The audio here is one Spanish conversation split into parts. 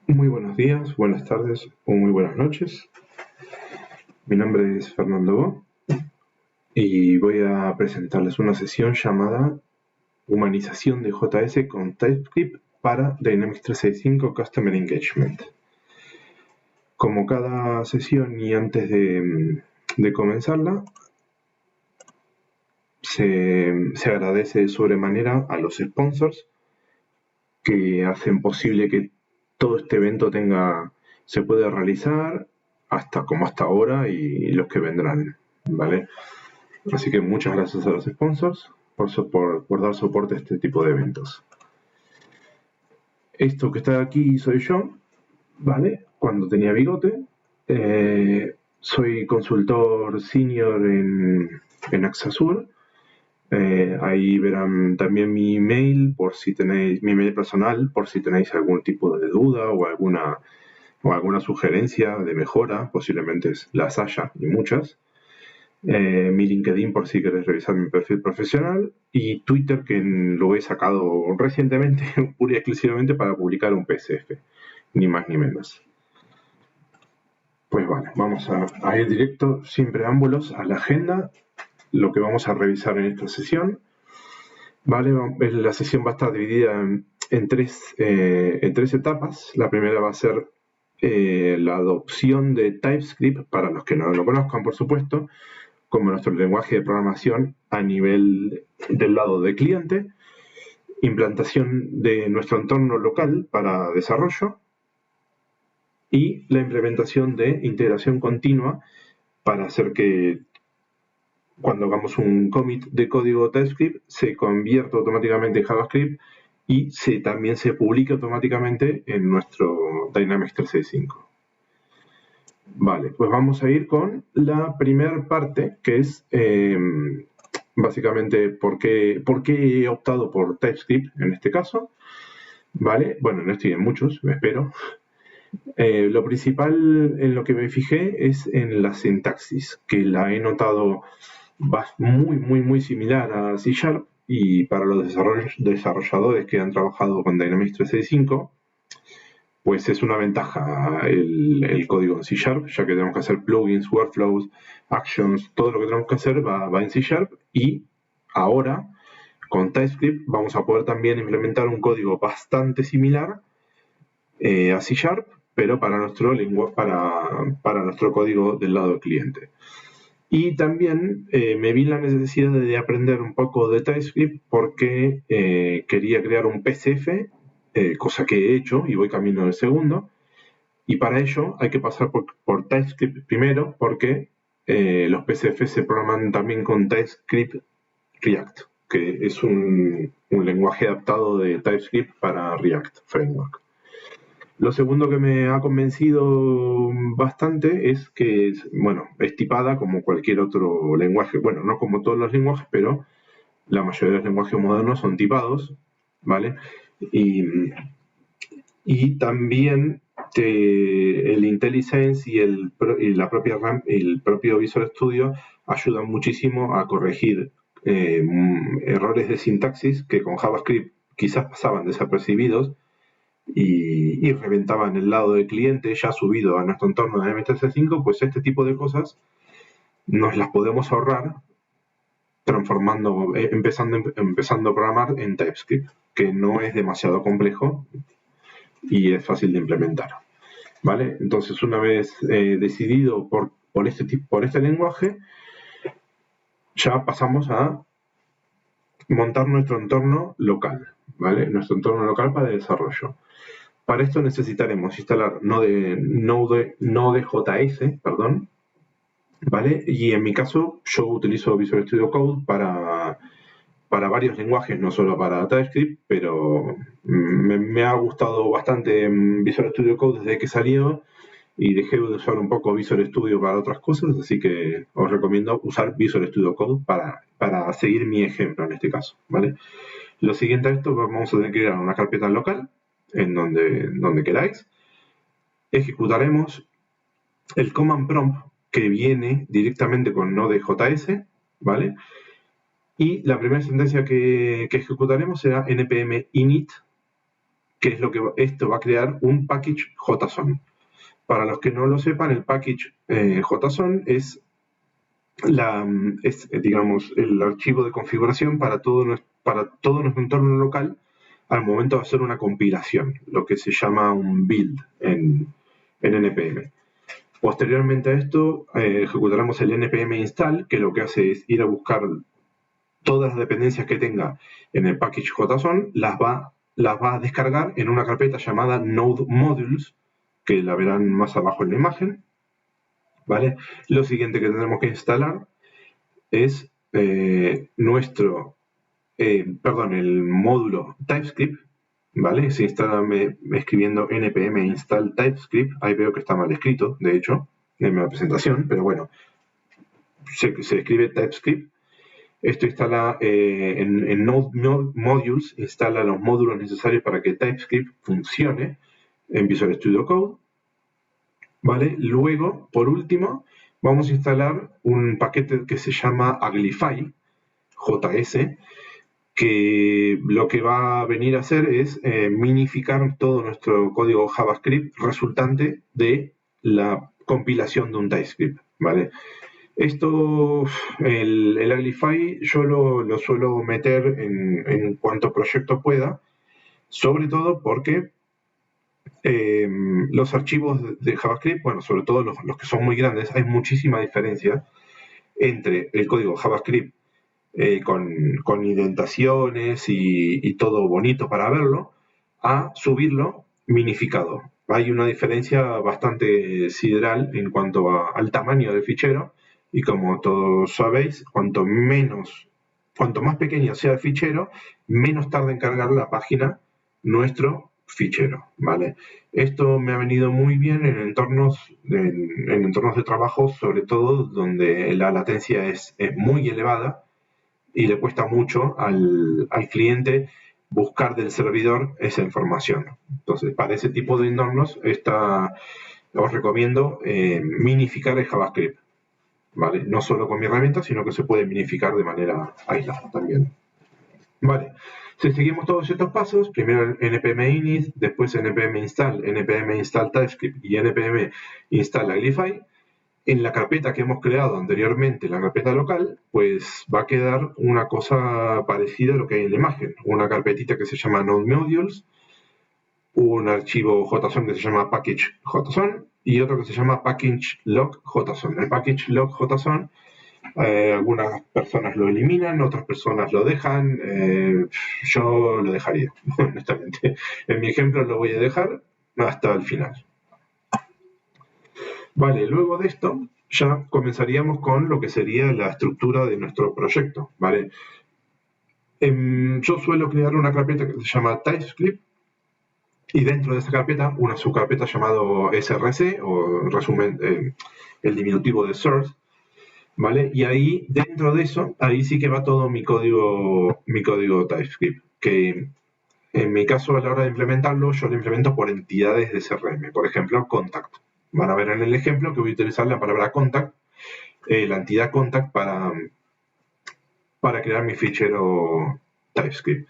Muy buenos días, buenas tardes o muy buenas noches. Mi nombre es Fernando Bo y voy a presentarles una sesión llamada Humanización de JS con TypeScript para Dynamics 365 Customer Engagement. Como cada sesión y antes de comenzarla, se agradece de sobremanera a los sponsors que hacen posible que todo este evento se pueda realizar como hasta ahora y los que vendrán, ¿vale? Así que muchas gracias a los sponsors por dar soporte a este tipo de eventos. Esto que está aquí soy yo, ¿vale? Cuando tenía bigote. Soy consultor senior en Axasur. Ahí verán también mi email mi email personal, por si tenéis algún tipo de duda o alguna sugerencia de mejora, posiblemente las haya y muchas. Mi LinkedIn por si queréis revisar mi perfil profesional y Twitter que lo he sacado recientemente pura y exclusivamente para publicar un PSF, ni más ni menos. Pues vale, vamos a ir directo sin preámbulos a la agenda, lo que vamos a revisar en esta sesión. Vale, la sesión va a estar dividida en tres etapas. La primera va a ser la adopción de TypeScript, para los que no lo conozcan, por supuesto, como nuestro lenguaje de programación a nivel del lado de cliente, implantación de nuestro entorno local para desarrollo y la implementación de integración continua para hacer que cuando hagamos un commit de código TypeScript se convierta automáticamente en JavaScript y también se publique automáticamente en nuestro Dynamics 365. Vale, pues vamos a ir con la primera parte, que es básicamente por qué he optado por TypeScript en este caso. Vale, bueno, no estoy en muchos, espero. Lo principal en lo que me fijé es en la sintaxis, que la he notado muy similar a C Sharp, y para los desarrolladores que han trabajado con Dynamics 365, pues es una ventaja el código en C Sharp, ya que tenemos que hacer plugins, workflows, actions, todo lo que tenemos que hacer va en C Sharp, y ahora con TypeScript vamos a poder también implementar un código bastante similar a C Sharp, pero para nuestro código del lado del cliente. Y también me vi la necesidad de aprender un poco de TypeScript porque quería crear un PCF, cosa que he hecho y voy camino del segundo. Y para ello hay que pasar por TypeScript primero, porque los PCF se programan también con TypeScript React, que es un lenguaje adaptado de TypeScript para React Framework. Lo segundo que me ha convencido bastante es que es tipada como cualquier otro lenguaje. Bueno, no como todos los lenguajes, pero la mayoría de los lenguajes modernos son tipados, ¿vale? Y también el IntelliSense y la propia RAM, el propio Visual Studio ayudan muchísimo a corregir errores de sintaxis que con JavaScript quizás pasaban desapercibidos y reventaban el lado del cliente ya subido a nuestro entorno de MT5. Pues este tipo de cosas nos las podemos ahorrar empezando a programar en TypeScript, que no es demasiado complejo y es fácil de implementar. ¿Vale? Entonces, una vez decidido por este lenguaje, ya pasamos a montar nuestro entorno local, ¿vale? Nuestro entorno local para el desarrollo. Para esto necesitaremos instalar Node.js, ¿vale? Y en mi caso, yo utilizo Visual Studio Code para varios lenguajes, no solo para TypeScript, pero me ha gustado bastante Visual Studio Code desde que salió y dejé de usar un poco Visual Studio para otras cosas, así que os recomiendo usar Visual Studio Code para seguir mi ejemplo en este caso, ¿vale? Lo siguiente a esto, vamos a tener que crear una carpeta local en donde queráis. Ejecutaremos el command prompt que viene directamente con Node.js, ¿vale? Y la primera sentencia que ejecutaremos será npm init, que es lo que esto va a crear un package JSON. Para los que no lo sepan, el package JSON es digamos, el archivo de configuración para todo nuestro entorno local al momento de hacer una compilación, lo que se llama un build en NPM. Posteriormente a esto, ejecutaremos el npm install, que lo que hace es ir a buscar todas las dependencias que tenga en el package JSON, las va a descargar en una carpeta llamada node modules, que la verán más abajo en la imagen, ¿vale? Lo siguiente que tendremos que instalar es el módulo TypeScript, ¿vale? Se instala escribiendo npm install TypeScript. Ahí veo que está mal escrito, de hecho, en la presentación, pero bueno, se escribe TypeScript. Esto instala en Node Modules, instala los módulos necesarios para que TypeScript funcione en Visual Studio Code, ¿vale? Luego, por último, vamos a instalar un paquete que se llama Uglify, JS, que lo que va a venir a hacer es minificar todo nuestro código JavaScript resultante de la compilación de un TypeScript, ¿vale? Esto, el Uglify, yo lo suelo meter en cuanto proyecto pueda, sobre todo porque los archivos de JavaScript, bueno, sobre todo los que son muy grandes, hay muchísima diferencia entre el código JavaScript con indentaciones y todo bonito para verlo, a subirlo minificado. Hay una diferencia bastante sideral en cuanto al tamaño del fichero, y como todos sabéis, cuanto más pequeño sea el fichero, menos tarda en cargar la página nuestro fichero, ¿vale? Esto me ha venido muy bien en entornos de trabajo, sobre todo donde la latencia es muy elevada y le cuesta mucho al cliente buscar del servidor esa información. Entonces, para ese tipo de entornos, os recomiendo minificar el JavaScript, ¿vale? No solo con mi herramienta, sino que se puede minificar de manera aislada también. Vale, si seguimos todos estos pasos, primero npm init, después npm install TypeScript y npm install Uglify, en la carpeta que hemos creado anteriormente, la carpeta local, pues va a quedar una cosa parecida a lo que hay en la imagen. Una carpetita que se llama Node Modules, un archivo JSON que se llama package JSON y otro que se llama package log JSON. El package log JSON, algunas personas lo eliminan, otras personas lo dejan. Yo lo dejaría, honestamente. En mi ejemplo lo voy a dejar hasta el final. Vale, luego de esto ya comenzaríamos con lo que sería la estructura de nuestro proyecto, ¿vale? Yo suelo crear una carpeta que se llama TypeScript y dentro de esa carpeta una subcarpeta llamado src, o resumen, el diminutivo de source, ¿vale? Y ahí, dentro de eso, ahí sí que va todo mi código TypeScript, que en mi caso a la hora de implementarlo, yo lo implemento por entidades de CRM, por ejemplo, contact. Van a ver en el ejemplo que voy a utilizar la palabra contact, la entidad contact para crear mi fichero TypeScript.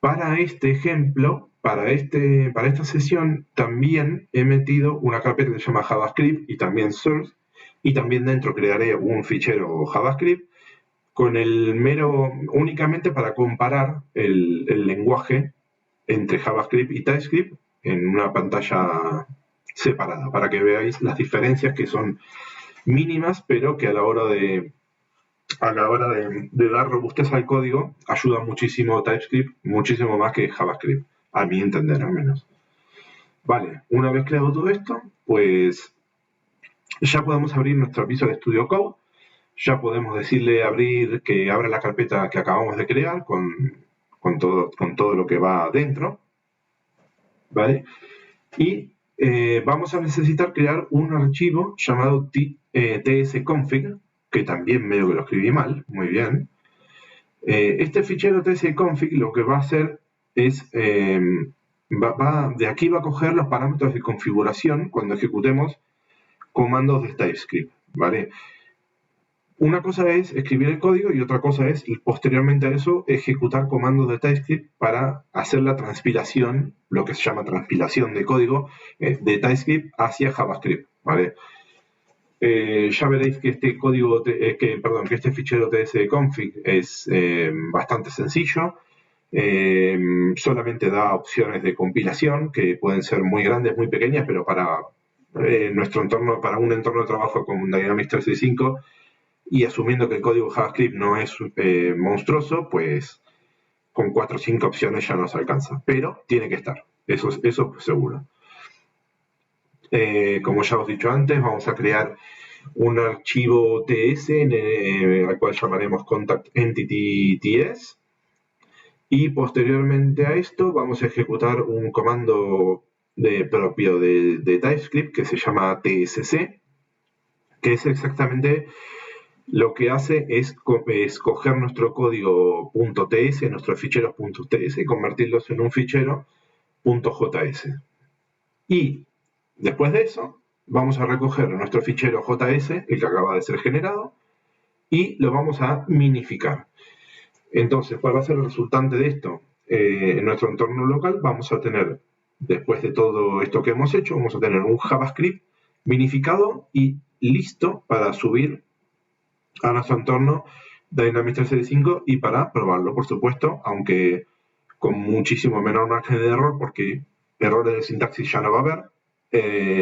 Para este ejemplo, para esta sesión, también he metido una carpeta que se llama JavaScript y también source, y también dentro crearé un fichero JavaScript con únicamente para comparar el lenguaje entre JavaScript y TypeScript en una pantalla separada, para que veáis las diferencias que son mínimas, pero que a la hora de dar robustez al código ayuda muchísimo TypeScript, muchísimo más que JavaScript, a mi entender al menos. Vale, una vez creado todo esto, pues ya podemos abrir nuestro Visual Studio Code, ya podemos decirle que abra la carpeta que acabamos de crear con todo lo que va dentro, ¿vale? Y vamos a necesitar crear un archivo llamado tsconfig, que también medio que lo escribí mal, muy bien. Este fichero tsconfig lo que va a hacer es, de aquí va a coger los parámetros de configuración cuando ejecutemos comandos de TypeScript, ¿vale? una cosa es escribir el código y otra cosa es, posteriormente a eso, ejecutar comandos de TypeScript para hacer la transpilación, lo que se llama transpilación de código de TypeScript hacia JavaScript, ¿vale? Ya veréis que este código, que este fichero tsconfig es bastante sencillo. Solamente da opciones de compilación que pueden ser muy grandes, muy pequeñas, pero para nuestro entorno, para un entorno de trabajo como Dynamics 365 y asumiendo que el código JavaScript no es monstruoso, pues con 4 o 5 opciones ya nos alcanza, pero tiene que estar, eso seguro. Como ya os he dicho antes, vamos a crear un archivo TS al cual llamaremos contact entity TS, y posteriormente a esto vamos a ejecutar un comando propio de TypeScript que se llama tsc, que es exactamente lo que hace es coger nuestro código .ts, nuestros ficheros .ts, y convertirlos en un fichero .js. Y después de eso, vamos a recoger nuestro fichero JS, el que acaba de ser generado, y lo vamos a minificar. Entonces, ¿cuál va a ser el resultante de esto? En nuestro entorno local vamos a tener, después de todo esto que hemos hecho, vamos a tener un JavaScript minificado y listo para subir a nuestro entorno Dynamics 365 y para probarlo, por supuesto, aunque con muchísimo menor margen de error, porque errores de sintaxis ya no va a haber,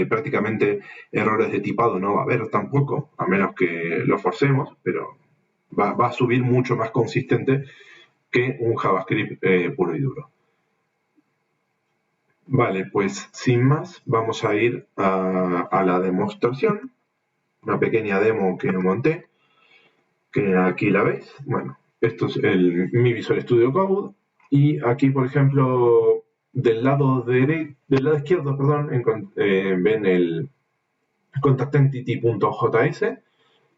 prácticamente errores de tipado no va a haber tampoco, a menos que lo forcemos, pero va a subir mucho más consistente que un JavaScript puro y duro. Vale, pues sin más, vamos a ir a la demostración, una pequeña demo que monté, que aquí la veis. Bueno, esto es mi Visual Studio Code, y aquí, por ejemplo, del lado izquierdo, ven el contactentity.js,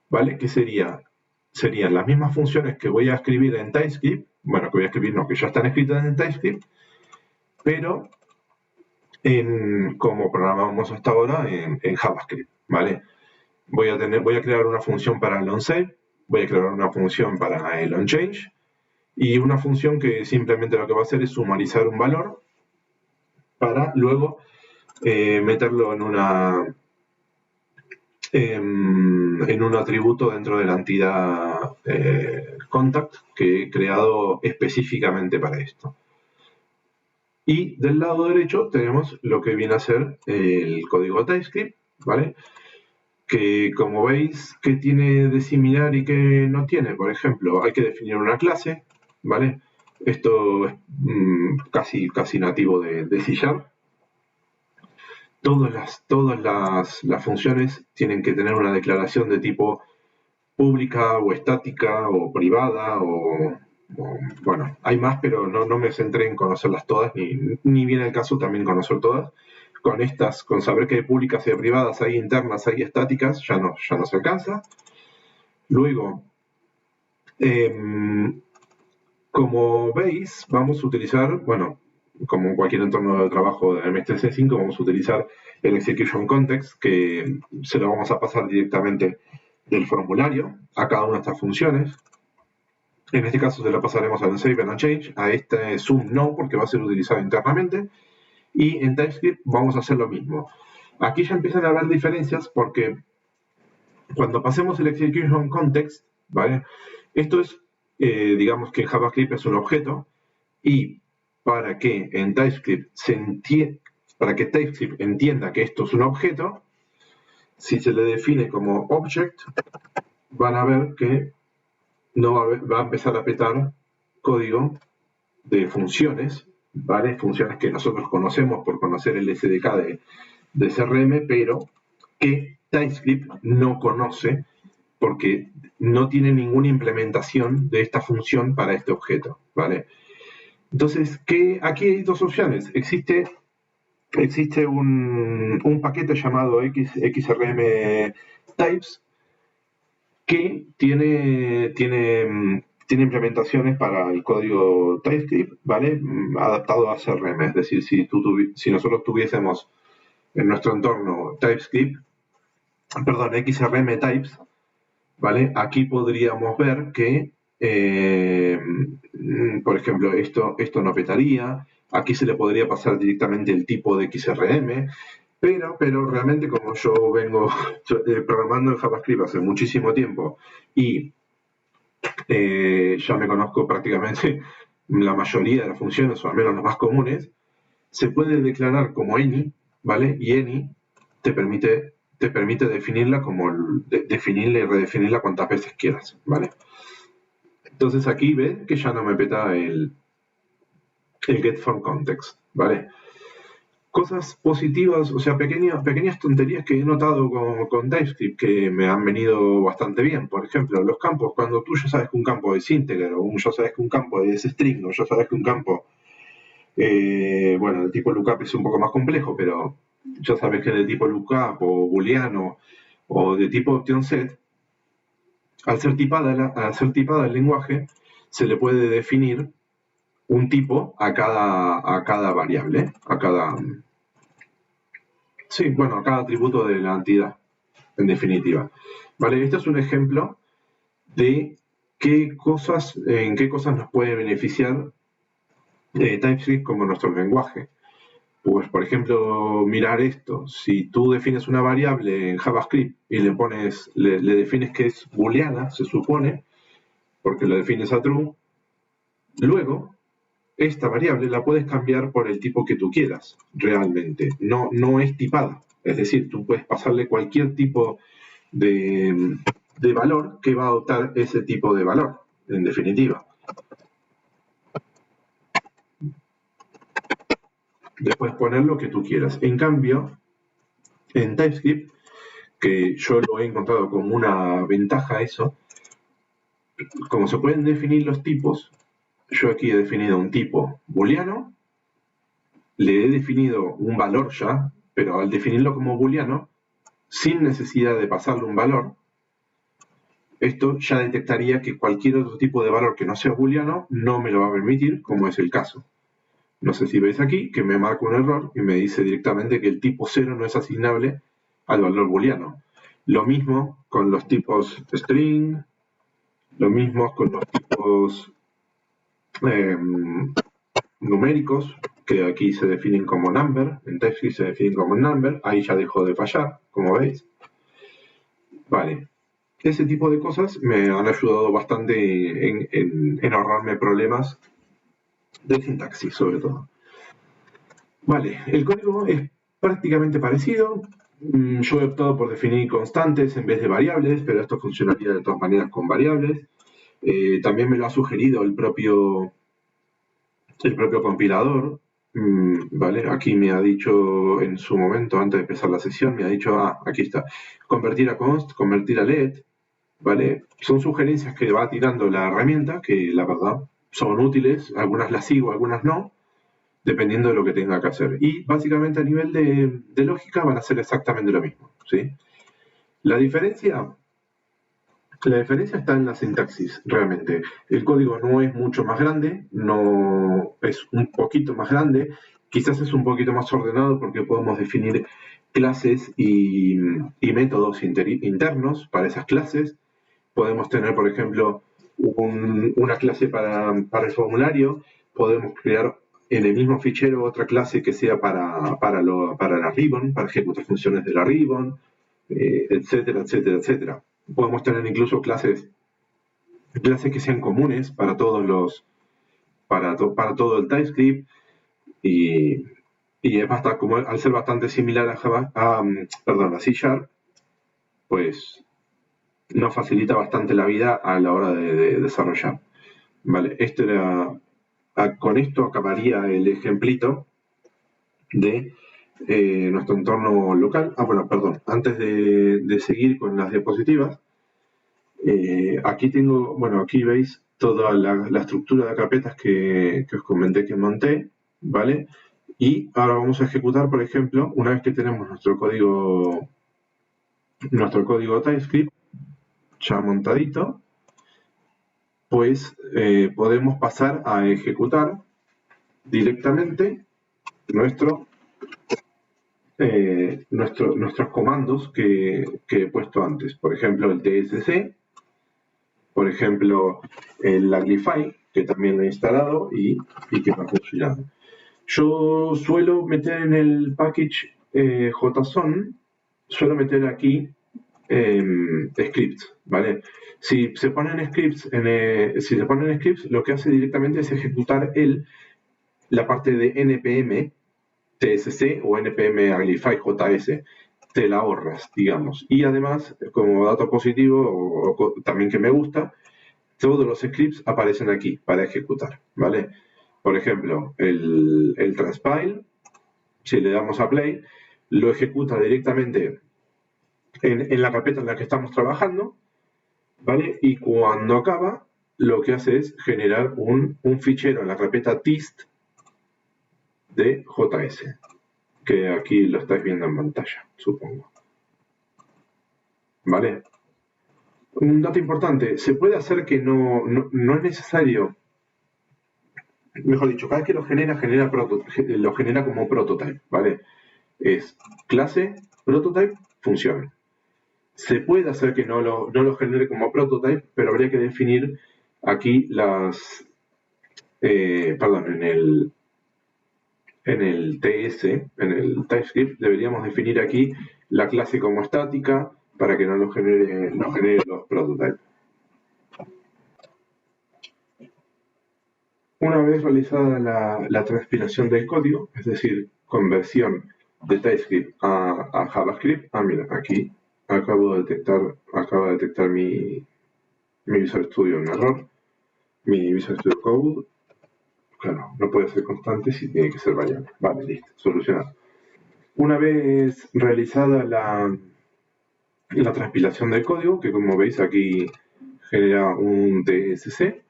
¿vale? Que serían las mismas funciones que voy a escribir en TypeScript, bueno, que ya están escritas en TypeScript, pero como programamos hasta ahora en JavaScript, ¿vale? Voy a crear una función para el onSave, voy a crear una función para el onChange, y una función que simplemente lo que va a hacer es sumarizar un valor para luego meterlo en un atributo dentro de la entidad contact que he creado específicamente para esto. Y del lado derecho tenemos lo que viene a ser el código TypeScript, ¿vale? Que como veis, ¿qué tiene de similar y qué no tiene? Por ejemplo, hay que definir una clase, ¿vale? Esto es casi nativo de C#. Todas las funciones tienen que tener una declaración de tipo pública o estática o privada bueno, hay más, pero no me centré en conocerlas todas, ni viene el caso también conocer todas. Con saber que hay públicas y privadas, hay internas, hay estáticas, ya no se alcanza. Luego, como veis, vamos a utilizar, bueno, como en cualquier entorno de trabajo de MS365, vamos a utilizar el Execution Context, que se lo vamos a pasar directamente del formulario a cada una de estas funciones. En este caso se lo pasaremos al Save and Change, a este Zoom no, porque va a ser utilizado internamente. Y en TypeScript vamos a hacer lo mismo. Aquí ya empiezan a haber diferencias porque cuando pasemos el Execution Context, ¿vale? Esto es, digamos que JavaScript es un objeto, y para que en TypeScript para que TypeScript entienda que esto es un objeto, si se le define como object, van a ver que no va a empezar a petar código de funciones, ¿vale? Funciones que nosotros conocemos por conocer el SDK de CRM, pero que TypeScript no conoce porque no tiene ninguna implementación de esta función para este objeto, ¿vale? Entonces, aquí hay dos opciones. Existe un paquete llamado XRM Types que tiene implementaciones para el código TypeScript, ¿vale? Adaptado a CRM. Es decir, si nosotros tuviésemos en nuestro entorno XRM Types, ¿vale? Aquí podríamos ver que, por ejemplo, esto no petaría, aquí se le podría pasar directamente el tipo de XRM, pero realmente como yo vengo programando en JavaScript hace muchísimo tiempo y ya me conozco prácticamente la mayoría de las funciones, o al menos las más comunes, se puede declarar como any, ¿vale? Y any te permite definirla definirla y redefinirla cuantas veces quieras, ¿vale? Entonces aquí ven que ya no me peta el get from context, ¿vale? Cosas positivas, o sea, pequeñas tonterías que he notado con TypeScript que me han venido bastante bien. Por ejemplo, los campos, cuando tú ya sabes que un campo es integer, o ya sabes que un campo es string, o ya sabes que un campo, bueno, el tipo lookup es un poco más complejo, pero ya sabes que de tipo lookup o booleano o de tipo option set, al ser tipada el lenguaje, se le puede definir un tipo a cada variable, sí, bueno, a cada atributo de la entidad, en definitiva. Vale, este es un ejemplo de en qué cosas nos puede beneficiar TypeScript como nuestro lenguaje. Pues, por ejemplo, mirar esto. Si tú defines una variable en JavaScript y le defines que es booleana, se supone, porque lo defines a true, luego esta variable la puedes cambiar por el tipo que tú quieras, realmente. No es tipada. Es decir, tú puedes pasarle cualquier tipo de valor que va a adoptar ese tipo de valor, en definitiva. Después poner lo que tú quieras. En cambio, en TypeScript, que yo lo he encontrado como una ventaja eso, como se pueden definir los tipos, yo aquí he definido un tipo booleano, le he definido un valor ya, pero al definirlo como booleano, sin necesidad de pasarle un valor, esto ya detectaría que cualquier otro tipo de valor que no sea booleano no me lo va a permitir, como es el caso. No sé si veis aquí que me marca un error y me dice directamente que el tipo 0 no es asignable al valor booleano. Lo mismo con los tipos string, lo mismo con los tipos eh, numéricos, que aquí se definen como number, en TypeScript se definen como number, ahí ya dejó de fallar, como veis. Vale, ese tipo de cosas me han ayudado bastante en ahorrarme problemas de sintaxis, sobre todo. Vale, el código es prácticamente parecido. Yo he optado por definir constantes en vez de variables, pero esto funcionaría de todas maneras con variables. También me lo ha sugerido el propio compilador. Vale, aquí me ha dicho en su momento, antes de empezar la sesión, me ha dicho, aquí está, convertir a const, convertir a let, ¿vale? Son sugerencias que va tirando la herramienta, que la verdad son útiles, algunas las sigo, algunas no, dependiendo de lo que tenga que hacer. Y básicamente a nivel de lógica van a ser exactamente lo mismo, ¿sí? La diferencia, la diferencia está en la sintaxis, realmente. El código no es mucho más grande, no es un poquito más grande, quizás es un poquito más ordenado porque podemos definir clases y métodos internos para esas clases. Podemos tener, por ejemplo, una clase para el formulario, podemos crear en el mismo fichero otra clase que sea para la ribbon, para ejecutar funciones de la ribbon, etcétera, etcétera, etcétera. Podemos tener incluso clases que sean comunes para todo el TypeScript y, es bastante, como al ser bastante similar a Java, a C Sharp, pues nos facilita bastante la vida a la hora de desarrollar. Vale, con esto acabaría el ejemplito de nuestro entorno local. Bueno, perdón, antes de seguir con las diapositivas, aquí tengo, bueno, aquí veis toda la estructura de carpetas que os comenté que monté, ¿vale? Y ahora vamos a ejecutar, por ejemplo, una vez que tenemos nuestro código TypeScript ya montadito, pues podemos pasar a ejecutar directamente nuestros comandos que he puesto antes. Por ejemplo, el tsc, por ejemplo, el Uglify, que también lo he instalado y que va funcionando. Yo suelo meter en el package JSON, suelo meter aquí scripts, ¿vale? Si se ponen scripts, lo que hace directamente es ejecutar la parte de npm tsc o npm Uglify JS, te la ahorras, digamos. Y además, como dato positivo, o también que me gusta, todos los scripts aparecen aquí para ejecutar, ¿vale? Por ejemplo, el transpile, si le damos a play, lo ejecuta directamente en la carpeta en la que estamos trabajando, ¿vale? Y cuando acaba, lo que hace es generar un fichero en la carpeta tist de JS, que aquí lo estáis viendo en pantalla, supongo. ¿Vale? Un dato importante, se puede hacer que no es necesario, mejor dicho, cada vez que lo genera como prototype, ¿vale? Es clase, prototype, función. Se puede hacer que no lo genere como prototype, pero habría que definir aquí en el TS, en el TypeScript, deberíamos definir aquí la clase como estática para que no genere los prototypes. Una vez realizada la transpilación del código, es decir, conversión de TypeScript a JavaScript, mira, aquí acaba de detectar mi Visual Studio un error, mi Visual Studio Code. Claro, no puede ser constante si tiene que ser variable. Vale, listo, solucionado. Una vez realizada la transpilación del código, que como veis aquí genera un TSC,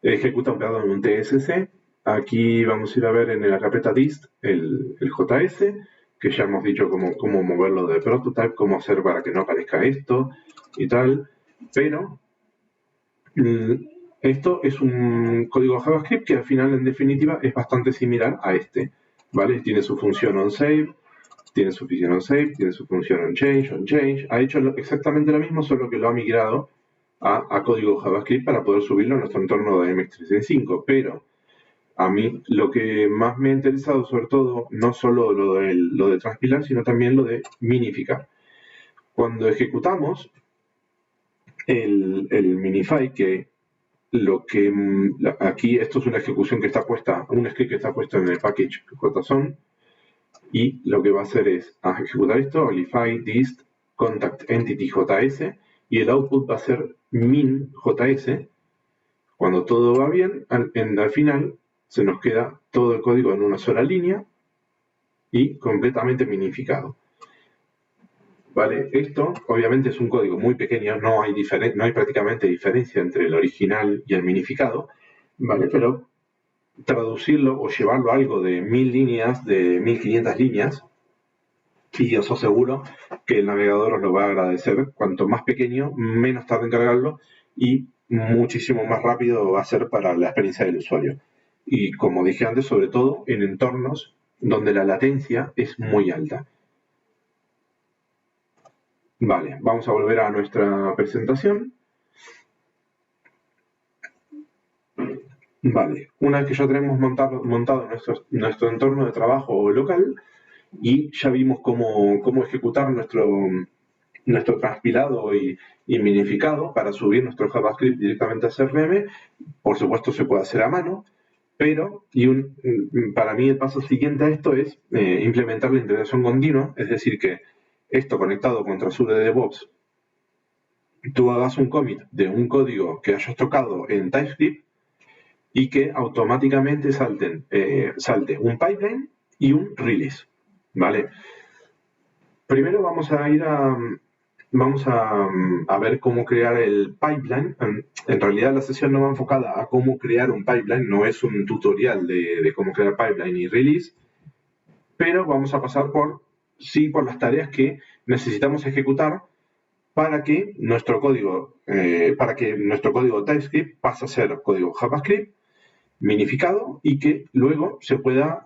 ejecuta un TSC. Aquí vamos a ir a ver en la carpeta dist el JS, que ya hemos dicho cómo moverlo de prototype, cómo hacer para que no aparezca esto y tal. Pero esto es un código JavaScript que al final, en definitiva, es bastante similar a este, ¿vale? Tiene su función onSave, tiene su función onSave, tiene su función onChange. Ha hecho exactamente lo mismo, solo que lo ha migrado a código JavaScript para poder subirlo a nuestro entorno de MX365. Pero a mí lo que más me ha interesado, sobre todo, no solo lo de transpilar, sino también lo de minificar. Cuando ejecutamos el minify, que aquí esto es una ejecución que está puesta, un script que está puesto en el package JSON, y lo que va a hacer es ejecutar esto, Uglify dist contact entity JS, y el output va a ser min JS. Cuando todo va bien, al final se nos queda todo el código en una sola línea y completamente minificado. ¿Vale? Esto obviamente es un código muy pequeño, no hay prácticamente diferencia entre el original y el minificado, ¿vale? Pero traducirlo o llevarlo a algo de 1000 líneas, de 1500 líneas, y os aseguro que el navegador os lo va a agradecer. Cuanto más pequeño, menos tarda en cargarlo y muchísimo más rápido va a ser para la experiencia del usuario. Y como dije antes, sobre todo en entornos donde la latencia es muy alta. Vale, vamos a volver a nuestra presentación. Vale, una vez que ya tenemos montado nuestro entorno de trabajo local y ya vimos cómo ejecutar nuestro transpilado y minificado para subir nuestro JavaScript directamente a CRM, por supuesto se puede hacer a mano, pero para mí el paso siguiente a esto es implementar la integración continua, es decir que esto conectado con Trasure DevOps, tú hagas un commit de un código que hayas tocado en TypeScript y que automáticamente salte un pipeline y un release, ¿vale? Primero vamos a ver cómo crear el pipeline. En realidad la sesión no va enfocada a cómo crear un pipeline, no es un tutorial de cómo crear pipeline y release, pero vamos a pasar por las tareas que necesitamos ejecutar para que nuestro código TypeScript pase a ser código JavaScript minificado y que luego se pueda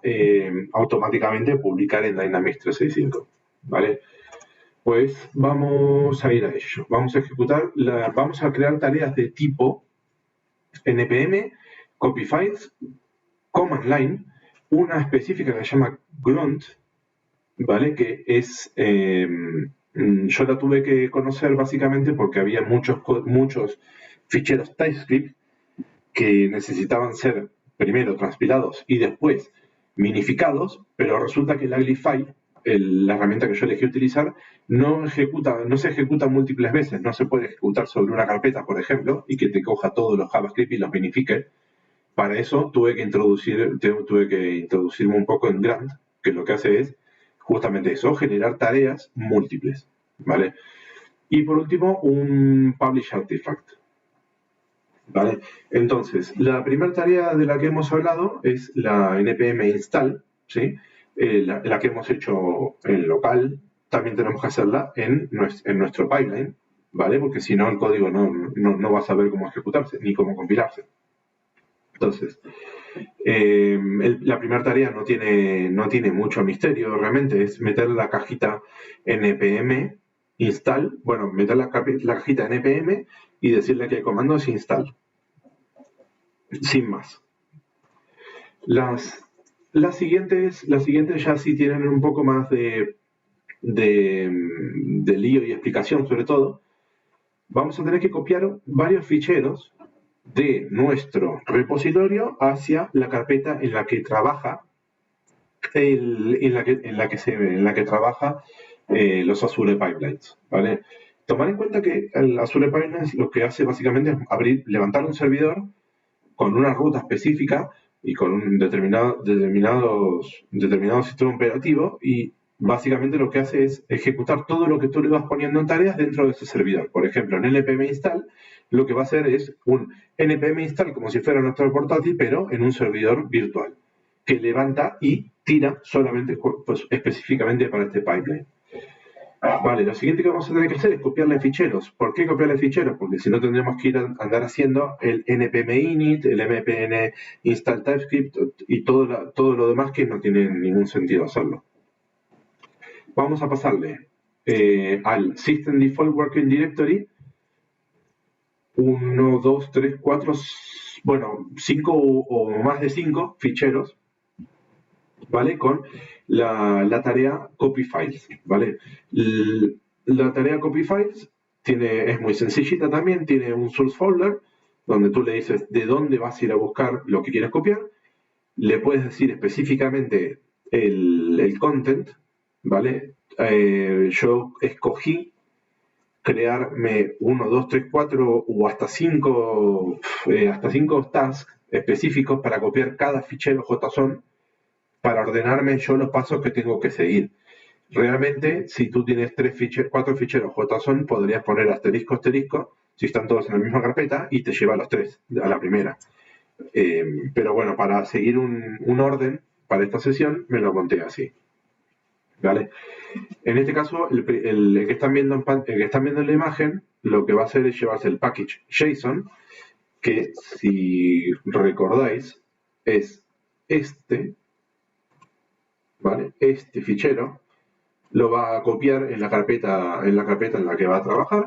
automáticamente publicar en Dynamics 365, ¿vale? Pues vamos a ir a ello. Vamos a ejecutar, vamos a crear tareas de tipo npm, copy files, command line, una específica que se llama grunt, ¿vale? Que es, yo la tuve que conocer básicamente porque había muchos ficheros TypeScript que necesitaban ser primero transpilados y después minificados, pero resulta que el Uglify, la herramienta que yo elegí utilizar, no se ejecuta múltiples veces, no se puede ejecutar sobre una carpeta, por ejemplo, y que te coja todos los JavaScript y los minifique. Para eso tuve que introducirme un poco en Grunt, que lo que hace es justamente eso, generar tareas múltiples, ¿vale? Y por último, un publish artifact, ¿vale? Entonces, la primera tarea de la que hemos hablado es la npm install, ¿sí? La que hemos hecho en local, también tenemos que hacerla en nuestro pipeline, ¿vale? Porque si no, el código no va a saber cómo ejecutarse ni cómo compilarse. Entonces, la primera tarea no tiene mucho misterio, realmente es meter la cajita npm install, bueno, meter la cajita npm y decirle que el comando es install, sin más. Las siguientes ya sí tienen un poco más de lío y explicación, sobre todo. Vamos a tener que copiar varios ficheros de nuestro repositorio hacia la carpeta en la que trabaja trabaja los Azure Pipelines, ¿vale? Tomar en cuenta que el Azure Pipelines lo que hace básicamente es levantar un servidor con una ruta específica y con un determinado sistema operativo, y básicamente lo que hace es ejecutar todo lo que tú le vas poniendo en tareas dentro de ese servidor. Por ejemplo, en npm install lo que va a hacer es un npm install como si fuera nuestro portátil, pero en un servidor virtual, que levanta y tira solamente pues, específicamente para este pipeline. Vale, lo siguiente que vamos a tener que hacer es copiarle ficheros. ¿Por qué copiarle ficheros? Porque si no tendremos que ir a andar haciendo el npm init, el mpn install TypeScript y todo lo demás que no tiene ningún sentido hacerlo. Vamos a pasarle al System Default Working Directory 1, 2, 3, 4, bueno, 5 o más de 5 ficheros, ¿vale? Con la tarea copy files, ¿vale? La tarea copy files es muy sencillita también, tiene un source folder donde tú le dices de dónde vas a ir a buscar lo que quieres copiar, le puedes decir específicamente el content, ¿vale? Yo escogí crearme 1, 2, 3, 4 o hasta 5 tasks específicos para copiar cada fichero JSON, para ordenarme yo los pasos que tengo que seguir. Realmente, si tú tienes 4 ficheros JSON, podrías poner asterisco, asterisco, si están todos en la misma carpeta, y te lleva a los 3, a la primera. Pero bueno, para seguir un orden para esta sesión, me lo monté así. ¿Vale? En este caso, el que están viendo en la imagen, lo que va a hacer es llevarse el package JSON, que si recordáis, es este, ¿vale? Este fichero lo va a copiar en la carpeta en la que va a trabajar,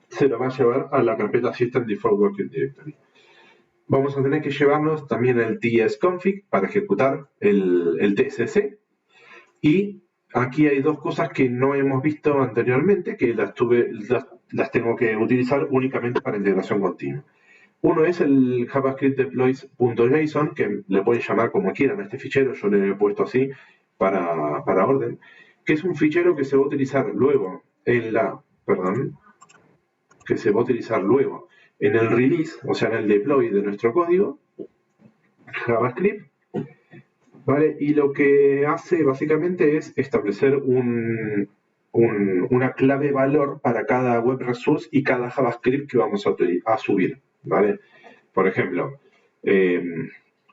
se lo va a llevar a la carpeta System Default Working Directory. Vamos a tener que llevarnos también el tsconfig para ejecutar el tsc, y aquí hay dos cosas que no hemos visto anteriormente, que las tengo que utilizar únicamente para integración continua. Uno es el JavaScript deploys.json, que le pueden llamar como quieran a este fichero, yo le he puesto así para orden, que es un fichero que se va a utilizar luego en el release, o sea, en el deploy de nuestro código JavaScript, ¿vale? Y lo que hace básicamente es establecer una clave valor para cada web resource y cada JavaScript que vamos a subir, ¿vale? Por ejemplo,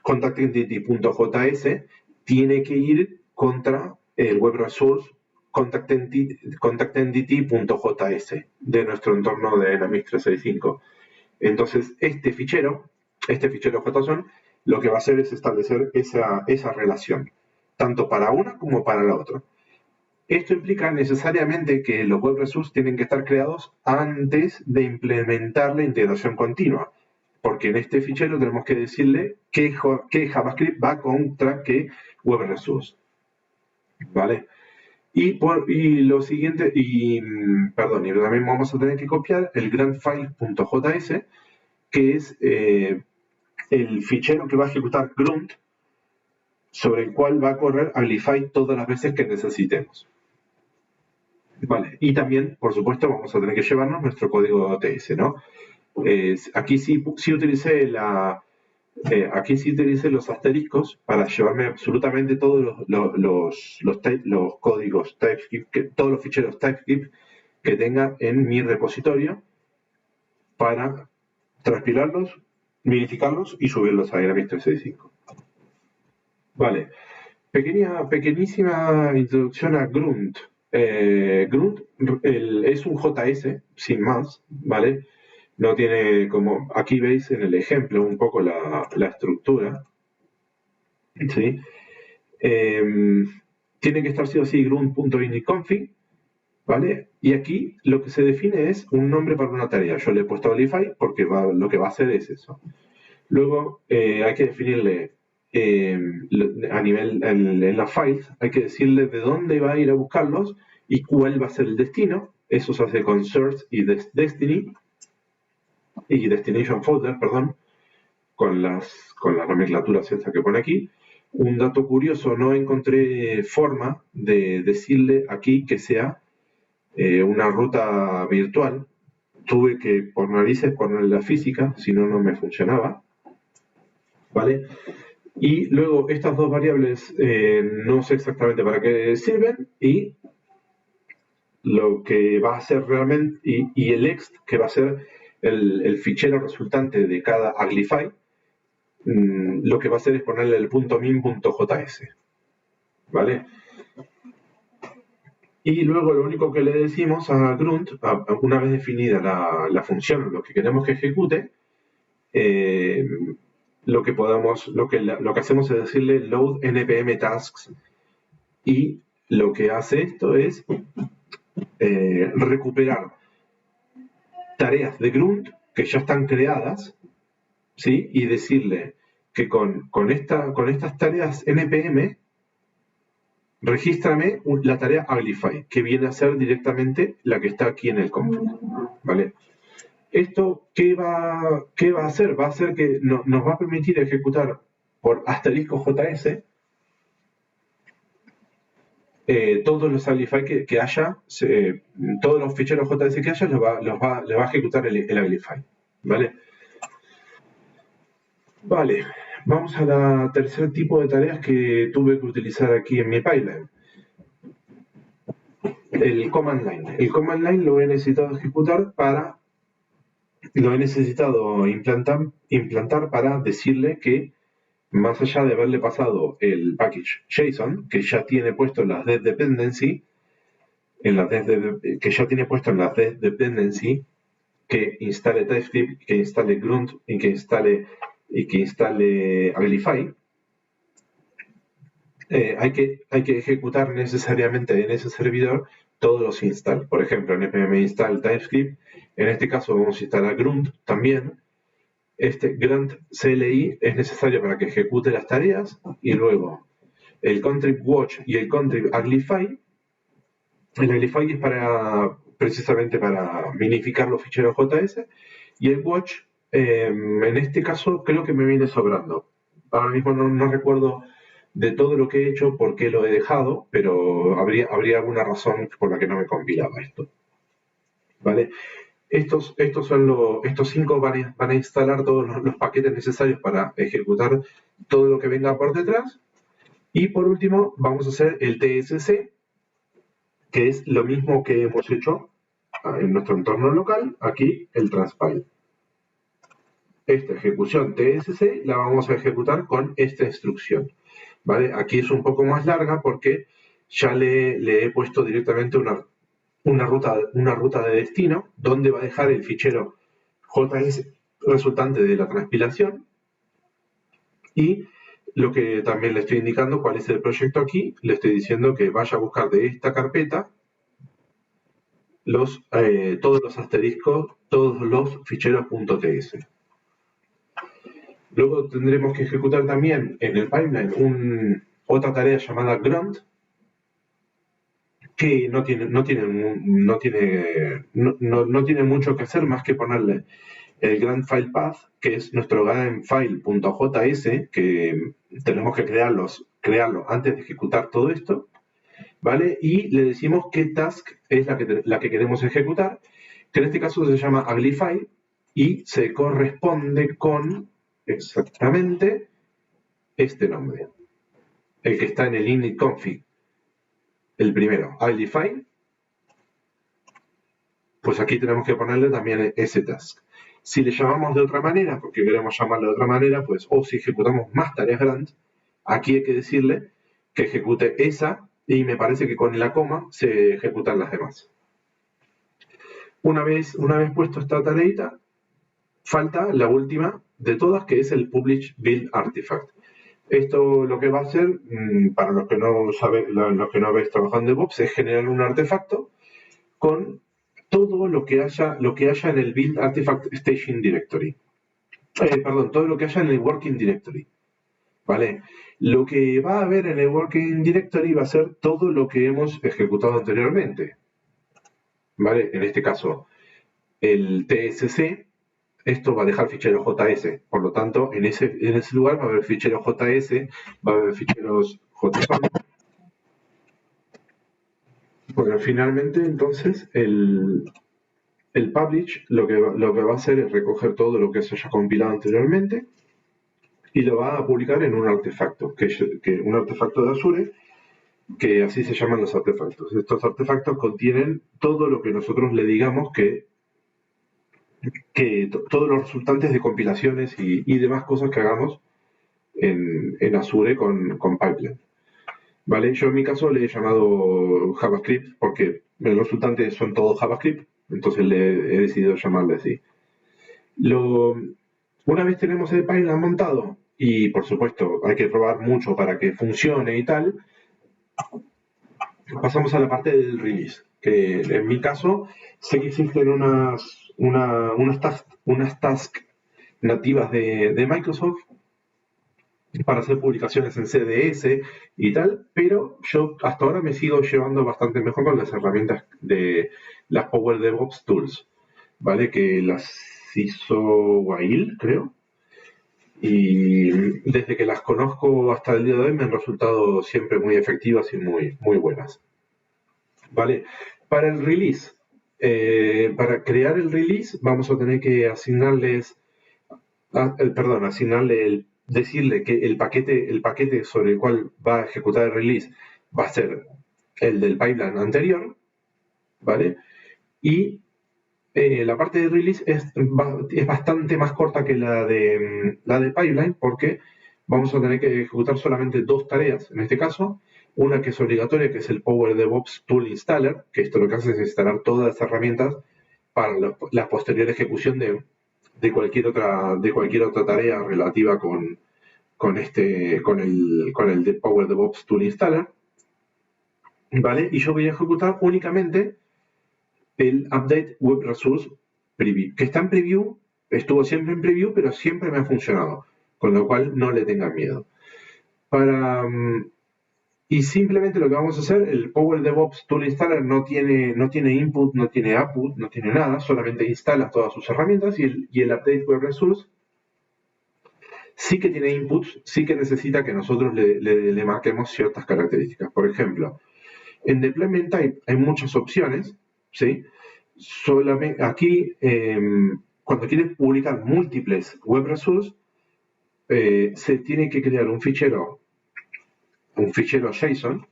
contactentity.js tiene que ir contra el web resource contactentity.js de nuestro entorno de Dynamics 365. Entonces, este fichero JSON, lo que va a hacer es establecer esa relación, tanto para una como para la otra. Esto implica necesariamente que los web resources tienen que estar creados antes de implementar la integración continua, porque en este fichero tenemos que decirle qué JavaScript va contra qué web resource, ¿vale? Y lo siguiente, perdón, y también vamos a tener que copiar el gruntfile.js, que es el fichero que va a ejecutar grunt, sobre el cual va a correr Uglify todas las veces que necesitemos. Vale, y también, por supuesto, vamos a tener que llevarnos nuestro código TS, ¿no? Aquí sí utilicé los asteriscos para llevarme absolutamente todos los códigos TypeScript, todos los ficheros TypeScript que tenga en mi repositorio para transpilarlos, minificarlos y subirlos a Dynamics 365. Vale, pequeñísima introducción a Grunt. Grunt es un JS, sin más, ¿vale? No tiene como, aquí veis en el ejemplo un poco la estructura, ¿sí? Tiene que estar sí o sí grunt.initconfig, ¿vale? Y aquí lo que se define es un nombre para una tarea. Yo le he puesto Uglify porque lo que va a hacer es eso. Luego hay que definirle a nivel en las files, hay que decirle de dónde va a ir a buscarlos y cuál va a ser el destino. Eso se hace con search y destiny y destination folder, perdón, con las nomenclaturas estas que pone aquí. Un dato curioso, no encontré forma de decirle aquí que sea una ruta virtual. Tuve que, por narices, ponerle la física, si no, no me funcionaba. ¿Vale? Y luego estas dos variables no sé exactamente para qué sirven y lo que va a ser realmente, y el ext, que va a ser el fichero resultante de cada Uglify, lo que va a hacer es ponerle el .min.js, ¿vale? Y luego lo único que le decimos a Grunt, una vez definida la función, lo que queremos que ejecute, lo que hacemos es decirle load npm tasks, y lo que hace esto es recuperar tareas de Grunt que ya están creadas, ¿sí? Y decirle que con estas tareas npm regístrame la tarea Uglify, que viene a ser directamente la que está aquí en el config, ¿vale? ¿Esto qué va a hacer? Va a hacer que nos va a permitir ejecutar por asterisco JS todos los Uglify que haya, todos los ficheros JS que haya, les va a ejecutar el Uglify, ¿vale? Vale, vamos a la tercer tipo de tareas que tuve que utilizar aquí en mi pipeline. El command line. El command line lo he necesitado implantar para decirle que, más allá de haberle pasado el package JSON, que ya tiene puesto en las dev dependency, que instale TypeScript, que instale Grunt y que instale Uglify, hay que ejecutar necesariamente en ese servidor todos los install. Por ejemplo, en npm install TypeScript, en este caso vamos a instalar Grunt también. Este grunt CLI es necesario para que ejecute las tareas, y luego el contrib watch y el contrib Uglify. El Uglify es precisamente para minificar los ficheros JS, y el watch, en este caso, creo que me viene sobrando. Ahora mismo no recuerdo de todo lo que he hecho por qué lo he dejado, pero habría alguna razón por la que no me compilaba esto. ¿Vale? Estos 5 van a instalar todos los paquetes necesarios para ejecutar todo lo que venga por detrás. Y por último, vamos a hacer el TSC, que es lo mismo que hemos hecho en nuestro entorno local, aquí el transpile. Esta ejecución TSC la vamos a ejecutar con esta instrucción, ¿vale? Aquí es un poco más larga porque ya le he puesto directamente una ruta de destino donde va a dejar el fichero JS resultante de la transpilación, y lo que también le estoy indicando cuál es el proyecto aquí, le estoy diciendo que vaya a buscar de esta carpeta todos los asteriscos, todos los ficheros .ts. Luego tendremos que ejecutar también en el pipeline otra tarea llamada grunt, que no tiene mucho que hacer más que ponerle el grunt file path, que es nuestro gruntfile.js, que tenemos que crearlo antes de ejecutar todo esto, ¿vale? Y le decimos qué task es la que queremos ejecutar, que en este caso se llama uglify y se corresponde con exactamente este nombre, el que está en el init config, el primero, uglify. Pues aquí tenemos que ponerle también ese task. Si le llamamos de otra manera, porque queremos llamarle de otra manera, pues, o si ejecutamos más tareas grunt, aquí hay que decirle que ejecute esa, y me parece que con la coma se ejecutan las demás. Una vez puesto esta tareita, falta la última de todas, que es el publish build artifact. Esto lo que va a hacer, para los que no saben, los que no habéis trabajado en DevOps, es generar un artefacto con todo lo que haya en el build artifact staging directory. Todo lo que haya en el working directory. ¿Vale? Lo que va a haber en el working directory va a ser todo lo que hemos ejecutado anteriormente. ¿Vale? En este caso, el TSC, esto va a dejar ficheros JS. Por lo tanto, en ese lugar va a haber ficheros JS, va a haber ficheros JSON. Bueno, finalmente, entonces, el publish lo que va a hacer es recoger todo lo que se haya compilado anteriormente y lo va a publicar en un artefacto, un artefacto de Azure, que así se llaman los artefactos. Estos artefactos contienen todo lo que nosotros le digamos que todos los resultantes de compilaciones y demás cosas que hagamos en Azure con Pipeline. ¿Vale? Yo en mi caso le he llamado JavaScript porque los resultantes son todos JavaScript, entonces he decidido llamarle así. Una vez tenemos el pipeline montado, y por supuesto hay que probar mucho para que funcione y tal, pasamos a la parte del release, que en mi caso sé que existen unas tasks nativas de Microsoft para hacer publicaciones en CDS y tal, pero yo hasta ahora me sigo llevando bastante mejor con las herramientas de las Power DevOps Tools, ¿vale? Que las hizo Wail, creo, y desde que las conozco hasta el día de hoy me han resultado siempre muy efectivas y muy, muy buenas. ¿Vale? Para el release, para crear el release vamos a tener que decirle que el paquete sobre el cual va a ejecutar el release va a ser el del pipeline anterior, ¿vale? Y la parte de release es bastante más corta que la de pipeline, porque vamos a tener que ejecutar solamente dos tareas en este caso. Una que es obligatoria, que es el Power DevOps Tool Installer, que esto lo que hace es instalar todas las herramientas para la posterior ejecución de cualquier otra tarea relativa con el de Power DevOps Tool Installer, ¿vale? Y yo voy a ejecutar únicamente el Update Web Resource Preview, que está en preview, estuvo siempre en preview, pero siempre me ha funcionado, con lo cual no le tengan miedo. Y simplemente lo que vamos a hacer, el Power DevOps Tool Installer no tiene input, no tiene output, no tiene nada, solamente instala todas sus herramientas, y el Update Web Resource sí que tiene inputs, sí que necesita que nosotros le marquemos ciertas características. Por ejemplo, en Deployment Type hay muchas opciones, ¿sí? Solamente aquí, cuando quieres publicar múltiples web resources, se tiene que crear un fichero JSON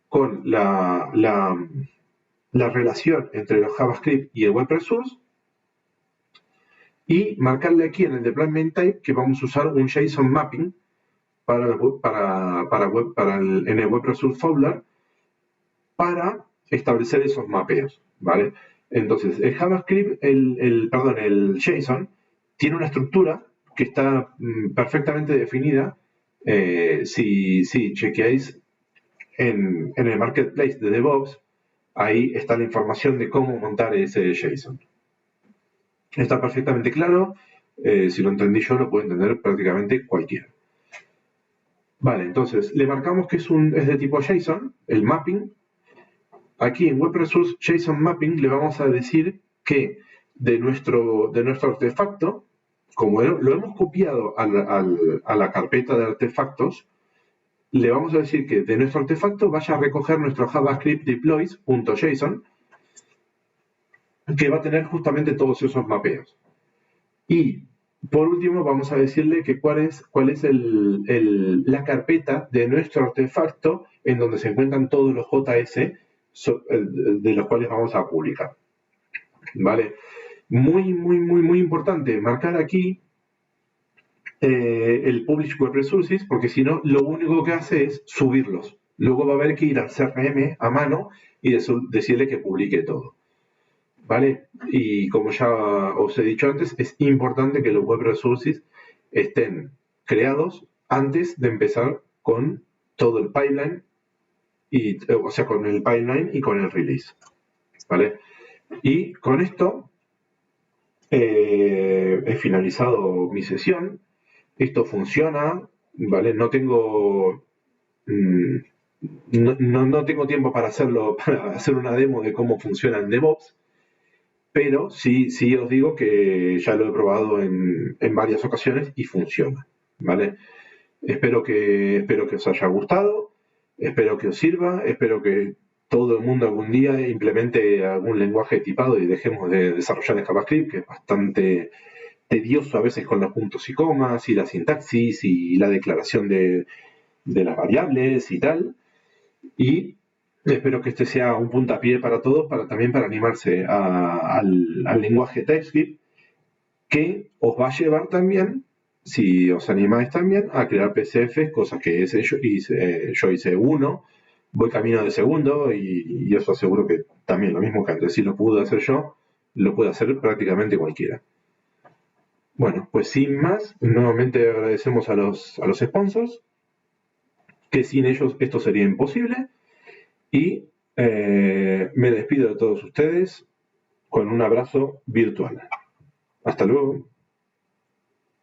con la relación entre los JavaScript y el web resource, y marcarle aquí en el deployment type que vamos a usar un JSON mapping en el web resource folder para establecer esos mapeos, ¿vale? Entonces, el JavaScript, el JSON tiene una estructura que está perfectamente definida Si chequeáis en el marketplace de DevOps, ahí está la información de cómo montar ese JSON. Está perfectamente claro. Si lo entendí yo, lo puede entender prácticamente cualquiera. Vale, entonces le marcamos que es de tipo JSON, el mapping. Aquí en Web Resource JSON Mapping le vamos a decir que de nuestro artefacto, como lo hemos copiado a la carpeta de artefactos, le vamos a decir que de nuestro artefacto vaya a recoger nuestro JavaScript deploys.json, que va a tener justamente todos esos mapeos. Y por último vamos a decirle que cuál es la carpeta de nuestro artefacto en donde se encuentran todos los JS de los cuales vamos a publicar. ¿Vale? Muy importante marcar aquí el Publish Web Resources, porque si no, lo único que hace es subirlos. Luego va a haber que ir al CRM a mano y decirle que publique todo. ¿Vale? Y como ya os he dicho antes, es importante que los Web Resources estén creados antes de empezar con todo el pipeline, o sea, con el pipeline y con el release. ¿Vale? Y con esto he finalizado mi sesión. Esto funciona, ¿vale? No tengo no tengo tiempo para hacer una demo de cómo funciona en DevOps, pero sí os digo que ya lo he probado en varias ocasiones y funciona, ¿vale? Espero que os haya gustado, espero que os sirva, espero que todo el mundo algún día implemente algún lenguaje tipado y dejemos de desarrollar en JavaScript, que es bastante tedioso a veces con los puntos y comas y la sintaxis y la declaración de las variables y tal. Y espero que este sea un puntapié para todos, también para animarse al lenguaje TypeScript, que os va a llevar también, si os animáis también, a crear PCF, cosas que yo hice uno, voy camino de segundo y os aseguro que también lo mismo que antes, si lo pude hacer yo, lo puede hacer prácticamente cualquiera. Bueno, pues sin más, nuevamente agradecemos a los sponsors, que sin ellos esto sería imposible. Y me despido de todos ustedes con un abrazo virtual. Hasta luego.